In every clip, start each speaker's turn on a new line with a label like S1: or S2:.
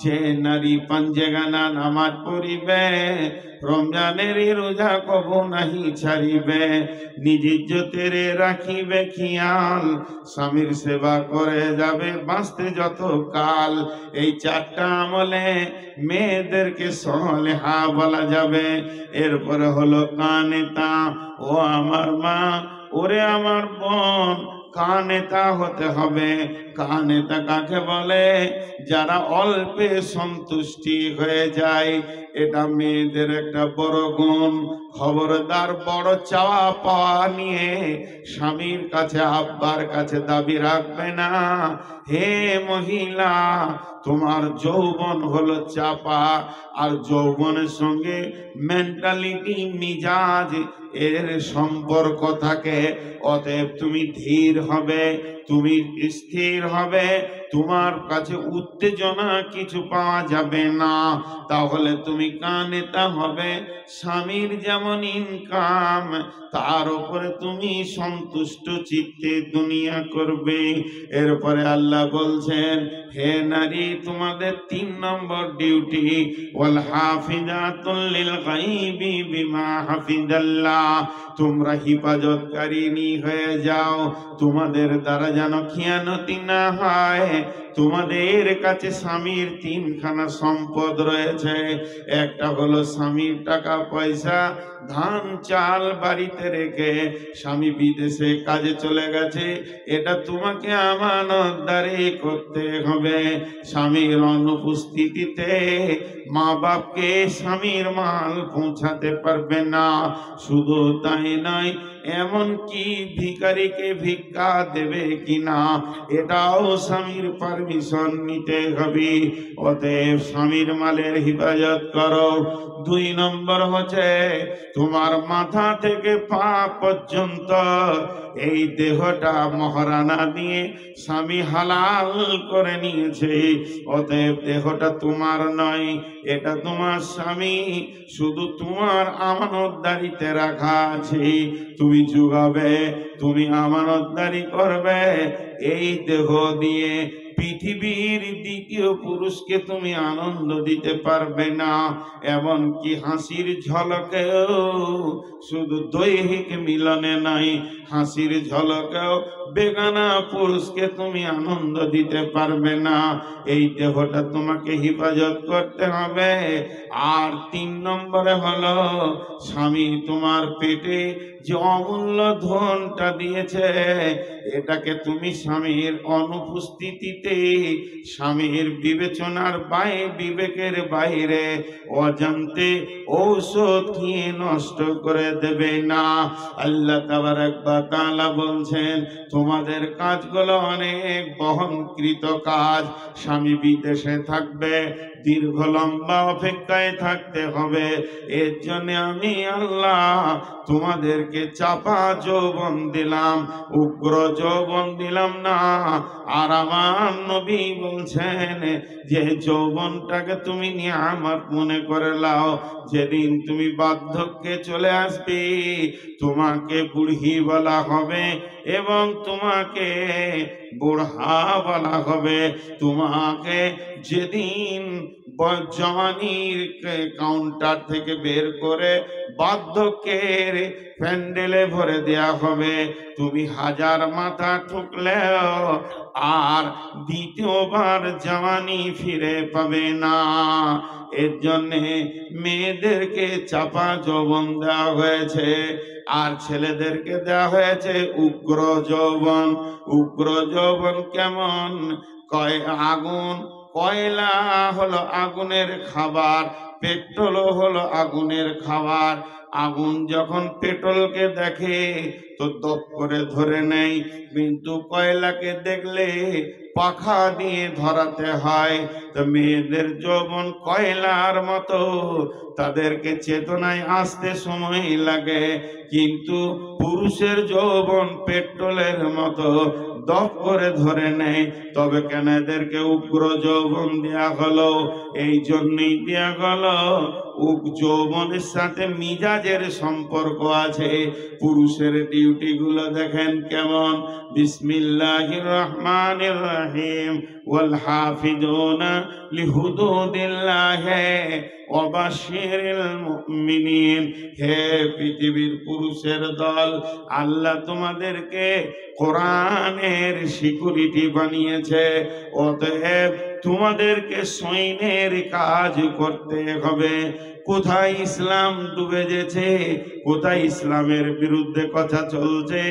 S1: যে নারী পাঞ্জেগানা নামাজ পড়িবে, রমজানের রোজা কবু নাহি ছাড়িবে, নিজ ইজ্জতের রাখিবে খেয়াল, স্বামীর সেবা করে যাবে বাঁচতে যত কাল। এই চারটা আমলে মেয়েদেরকে সলেহা বলা যাবে। এরপরে হলো কানেতা। ও আমার মা, ওরে আমার বোন, কানেতা হতে হবে। কানেতা কাকে বলে? যারা অল্পে সন্তুষ্টি হয়ে যায়। এটা মেয়েদের একটা বড় গুণ। খবরদার বড় চাওয়া পাওয়া নিয়ে স্বামীর কাছে আব্বার কাছে দাবি রাখবে না। হে মহিলা, তোমার যৌবন হলো চাপা, আর যৌবনের সঙ্গে মেন্টালিটি মিজাজ এর সম্পর্ক থাকে। অতএব তুমি ধীর হবে, তুমি স্থির হবে, তোমার কাছে উত্তেজনা কিছু পাওয়া যাবে না। তাহলে তুমি কানেতা হবে। স্বামীর যেমন ইনকাম, তার উপরে তুমি সন্তুষ্ট চিত্তে দুনিয়া করবে। এরপরে আল্লাহ বলছেন, হে নারী, তোমাদের 3 নম্বর ডিউটি, ওয়াল হাফিজাতুল লিল গায়বি বিমা হাফিজাল্লাহ। তোমরা হিফাজতকারিনী হয়ে যাও, তোমাদের দ্বারা যেন খিয়ানতি না হয়। তোমাদের কাছে স্বামীর 3খানা সম্পদ রয়েছে। একটা হলো স্বামীর টাকা পয়সা, ধান চাল বাড়িতে রেখে স্বামী বিদেশে কাজে চলে গেছে, এটা তোমাকে আমানতদারি করতে হবে। স্বামীর অনুপস্থিতিতে মা বাপকে স্বামীর মাল পৌঁছাতে পারবে না। শুধু তাই নয়, এমন কি ভিখারিকে ভিক্ষা দেবে কিনা এটাও স্বামীর পারমিশন নিতে হবে। অতএব স্বামীর মালের হেফাজত করো। 2 নম্বর হচ্ছে, তোমার মাথা থেকে পা পর্যন্ত এই দেহটা মহারানা দিয়ে স্বামী হালাল করে নিয়েছে। অতএব দেহটা তোমার নয়, এটা তোমার স্বামী, শুধু তোমার আমানতদারিতে রাখা আছে। তুমি যোগাবে, তুমি আমানতদারি করবে। এই দেহ দিয়ে পৃথিবীর দ্বিতীয় পুরুষকে তুমি আনন্দ দিতে পারবে না। এমনকি হাসির ঝলকেও, শুধু দৈহিক মিলনে নাই, হাসির ঝলকেও বেগানা পুরুষকে তুমি আনন্দ দিতে পারবে না। এই দেহটা তোমাকে হেফাজত করতে হবে। আর 3 নম্বরে হলো, স্বামী তোমার পেটে যে অমূল্য ধনটা দিয়েছে, এটাকে তুমি স্বামীর অনুপস্থিতিতে, স্বামীর বিবেচনার বিবেকের বাইরে অজান্তে ঔষধ খেয়ে নষ্ট করে দেবে না। আল্লাহ তাবারক ওয়া তাআলা বলছেন, তোমাদের কাজগুলো অনেক বহনকৃত কাজ। স্বামী বিদেশে থাকবে, দীর্ঘ লম্বা অপেক্ষায় থাকতে হবে। এর জন্য আমি আল্লাহ তোমাদেরকে চাপা যৌবন দিলাম, উগ্র যৌবন দিলাম না। আর আমার নবী বলছেন যে যৌবনটাকে তুমি নিয়ামত মনে করে লাও। যেদিন তুমি বার্ধক্যে চলে আসবে, তোমাকে বুড়ি বলা হবে এবং তোমাকে বুড়া বলা হবে। তোমাকে যেদিন জওয়ানির কাউন্টার থেকে বের করে বার্ধক্যের প্যান্ডেলে ভরে দেয়া হবে, তুমি 1000 মাথা ঠুকলেও আর দ্বিতীয়বার জওয়ানি ফিরে পাবে না। এর জন্যে মেয়েদেরকে চাপা যৌবন দেওয়া হয়েছে, আর ছেলেদেরকে দেওয়া হয়েছে উগ্র যৌবন। উগ্র যৌবন কেমন? আগুন, কয়লা হলো আগুনের খাবার, পেট্রোলও হলো আগুনের খাবার। আগুন যখন পেট্রোলকে দেখে তো দপ করে ধরে নেয়, কিন্তু কয়লাকে দেখলে পাখা দিয়ে ধরাতে হয়। তো মেয়েদের যৌবন কয়লার মতো, তাদেরকে চেতনায় আসতে সময় লাগে, কিন্তু পুরুষের যৌবন পেট্রোলের মতো দপ করে ধরে নেয়। তবে কেন এদেরকে উগ্র যৌবন দেয়া হলো? এই জন্যই দেয়া হলো, যৌবনের সাথে মিজাজের সম্পর্ক আছে। পুরুষের ডিউটি গুলো দেখেন কেমন। বিসমিল্লাহির রহমানির রহিম। ওয়াল হাফিজুনা লিহুদুদিল্লাহ ওয়া বাশশিরিল মুমিনিন। হে পৃথিবীর পুরুষের দল, আল্লাহ তোমাদেরকে কোরআনের সিকিউরিটি বানিয়েছে, অতএব তোমাদেরকে সৈন্যের কাজ করতে হবে। কোথায় ইসলাম ডুবে গেছে, কোথায় ইসলামের বিরুদ্ধে কথা চলছে,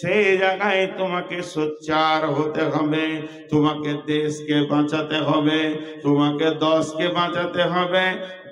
S1: সেই জায়গায় তোমাকে সোচ্চার হতে হবে। তোমাকে দেশকে বাঁচাতে হবে, তোমাকে দশকে বাঁচাতে হবে,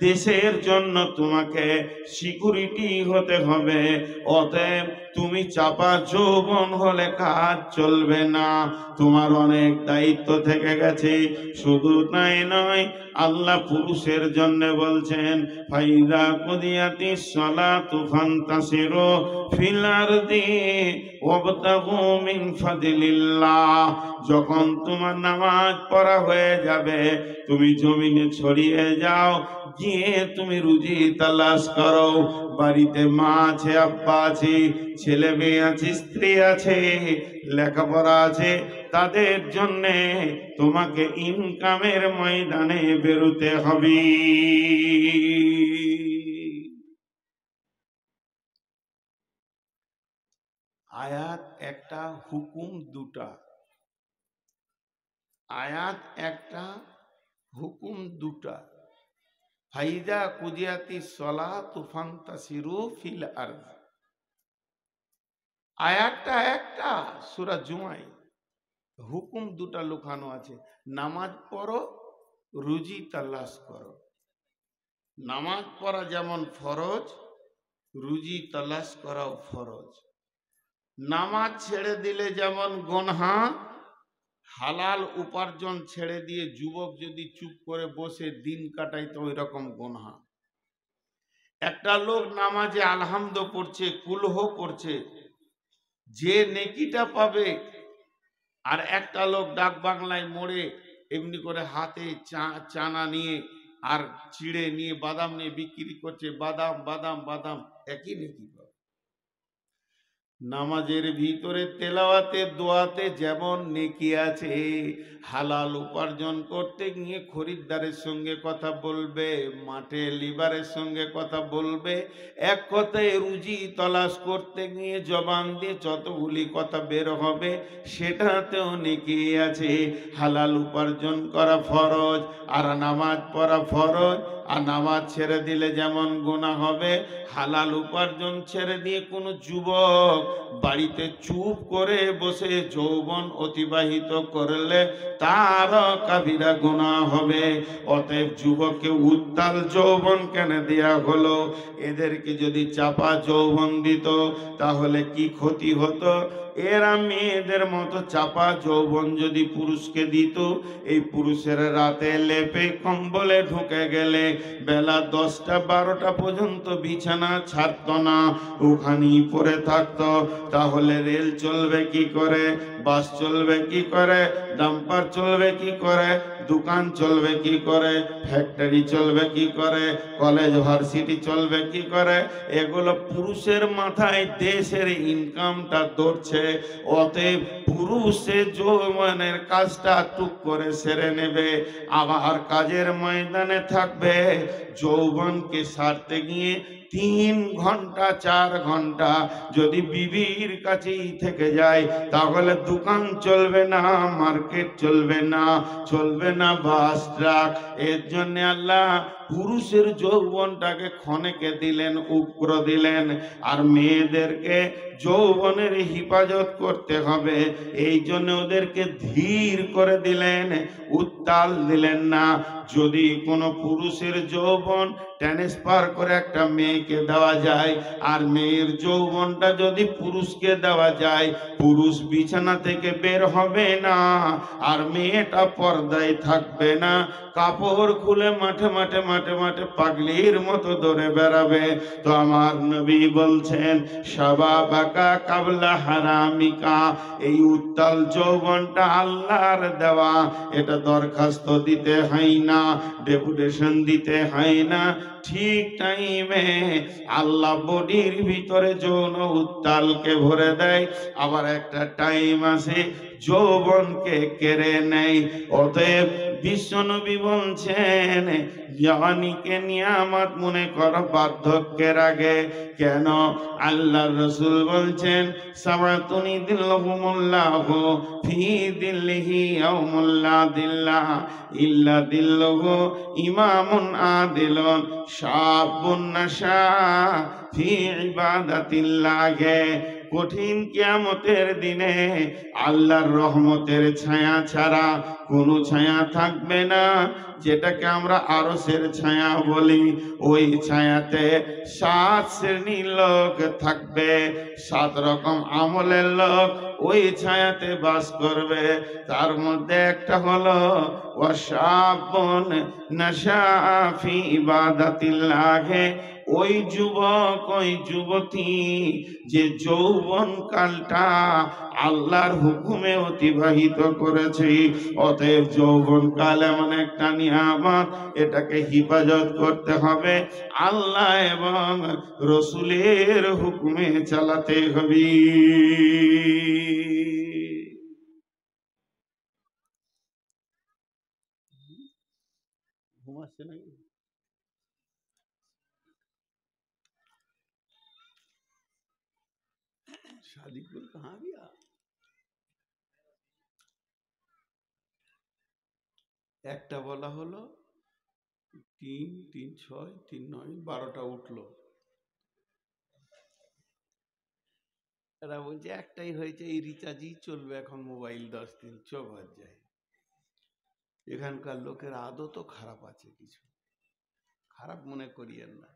S1: দেশের জন্য তোমাকে সিকিউরিটি হতে হবে। অতএব তুমি চাপা যৌবন হলে কাজ চলবে না, তোমার অনেক দায়িত্ব থেকে গেছে। শুধু তাই নয়, আল্লাহ পুরুষের জন্য বলছেন, ফাইদা কুদিয়াতিস সালাতু ফান্তাসিরু ফিল আরদি ওয়াবতাগু মিন ফাদলিল্লাহ। যখন তোমার নামাজ পড়া হয়ে যাবে, তুমি জমিনে ছড়িয়ে যাও, গিয়ে তুমি রুজি তালাশ করো। বাড়িতে মা আছে, আব্বা আছে, ছেলে মেয়ে আছে, স্ত্রী আছে, লেখাপড়া আছে, তাদের জন্যে তোমাকে ইনকামের ময়দানে বেরোতে হবে। আয়াত একটা, হুকুম দুটা। আয়াত একটা, হুকুম দুটা। ফাইদা কুদিয়াতি সলাতু ফান্তাসিরু ফিল আরদ। আয়াতটা একটা, সূরা জুমায়, হুকুম দুটা লুকানো আছে। নামাজ পড়ো, রুজি তালাশ করো। নামাজ পড়া যেমন ফরজ, রুজি তালাশ করাও ফরজ। নামাজ ছেড়ে দিলে যেমন গুনাহ, হালাল উপার্জন ছেড়ে দিয়ে যুবক যদি চুপ করে বসে দিন কাটায় তো ওই রকম গুনাহ। একটা লোক নামাজে আলহামদ পড়ছে, কুলহ পড়ছে, যে নেকিটা পাবে, আর একটা লোক ডাক বাংলায় মোড়ে এমনি করে হাতে চানা নিয়ে আর চিড়ে নিয়ে বাদাম নিয়ে বিক্রি করছে, বাদাম বাদাম বাদাম, একই নেকি পাবে। নামাজের ভিতরে তেলাওয়াতে দোয়াতে যেমন নেকি আছে, হালাল উপার্জন করতে গিয়ে খরিদ্দারের সঙ্গে কথা বলবে, মাঠে লিবারের সঙ্গে কথা বলবে, এক কথায় রুজি তলাশ করতে গিয়ে জবান দিয়ে যতগুলি কথা বের হবে, সেটাতেও নেকি আছে। হালাল উপার্জন করা ফরজ, আর নামাজ পড়া ফরজ। আর নামাজ ছেড়ে দিলে যেমন গুনাহ হবে, হালাল উপার্জন ছেড়ে দিয়ে কোনো যুবক বাড়িতে চুপ করে বসে যৌবন অতিবাহিত করলে তার কাবিরা গুনাহ হবে। অতএব যুবককে উত্তাল যৌবন কেন দেয়া হলো? এদেরকে যদি চাপা যৌবন দিত তাহলে কি ক্ষতি হতো? এরা মেয়েদের মতো চাপা যৌবন যদি পুরুষকে দিত, এই পুরুষের রাতে লেপে কম্বলে ঢুকে গেলে বেলা 10টা 12টা পর্যন্ত বিছানা ছাড়ত না, ওখানেই পড়ে থাকতো। তাহলে রেল চলবে কি করে, বাস চলবে কি করে, ডাম্পার চলবে কি করে, দোকান চলবে কি করে, ফ্যাক্টরি চলবে কি করে, কলেজ ভার্সিটি চলবে কি করে? এগুলো পুরুষের মাথায় দেশের ইনকামটা ধরছে। অতএব পুরুষে যৌবনের কাজটা টুক করে সেরে নেবে, আবার কাজের ময়দানে থাকবে। যৌবনকে সারতে গিয়ে 3 ঘন্টা 4 ঘন্টা যদি বিবির কাছেই থেকে যায়, তাহলে দোকান চলবে না, মার্কেট চলবে না, চলবে না বাস ট্রাক। এর জন্য আল্লাহ পুরুষের যৌবনটাকে ক্ষণেকে দিলেন, উগ্র দিলেন, আর মেয়েদেরকে যৌবনের হিফাজত করতে হবে, এই জন্য ওদেরকে ধীর করে দিলেন, উত্তাল দিলেন না। যদি কোনো পুরুষের যৌবন ট্রান্সফার করে একটা মেয়েকে দেওয়া যায়, আর মেয়ের যৌবনটা যদি পুরুষকে দেওয়া যায়, পুরুষ বিছানা থেকে বের হবে না, আর মেয়েটা পর্দায় থাকবে না, কাপড় খুলে মাঠে মাঠে মাঠে মাঠে পাগলির মতো দৌড়ে বেড়াবে। তো আমার নবী বলছেন, শাবাবাকা কাবলা হারামিকা। এই উত্তাল যৌবনটা আল্লাহর দেওয়া, এটা দরখাস্ত দিতে হয় না, ডেপুটেশন দিতে হয় না। ঠিক টাইমে আল্লাহ বডির ভিতরে যৌন উত্তালকে ভরে দেয়। আবার একটা টাইম আছে যৌবনকে কেড়ে নেয়। অতএব বিশ্বনবী বলছেন, জওয়ানিকে নিয়ামত মনে করো বার্ধক্যের আগে। কেন? আল্লাহর রাসূল বলছেন, সাবাতুনি দিল্লাহুমুল্লাহু ফি দিল্লিহি ইয়াউমুল্লা দিল্লাহ ইল্লা দিল্লুহু ইমামুন আদিলুন শাবুন নাশা ফি ইবাদাতিল্লাহ। কঠিন কিয়ামতের দিনে আল্লাহর রহমতের ছায়া ছাড়া কোনো ছায়া থাকবে না, যেটাকে আমরা আরশের ছায়া বলি। ওই ছায়াতে 7 শ্রেণীর লোক থাকবে, 7 রকম আমলের লোক ওই ছায়াতে বাস করবে। তার মধ্যে একটা হলো ওয়াশাবুন নাশা ফি ইবাদাতিল্লাহ। ওই যুবক, ওই যুবতী যে যৌবন কালটা আল্লাহর হুকুমে অতিবাহিত করেছে। অতএব যৌবন কাল এমন একটা নিয়ামত, এটাকে হিফাজত করতে হবে, আল্লাহ এবং রসুলের হুকুমে চালাতে হবে। ঘুমাচ্ছে নাকি? शादी को कहाँ गया? একটা বলা হলো 3 3 6 3 9 12টা উঠলো। এরা বলছে একটাই হয়েছে, এই রিচার্জই চলবে এখন মোবাইল 10 দিন, চোখ হয়ে যায়। এখানকার লোকের আদতও খারাপ আছে, কিছু খারাপ মনে করিয়েন না।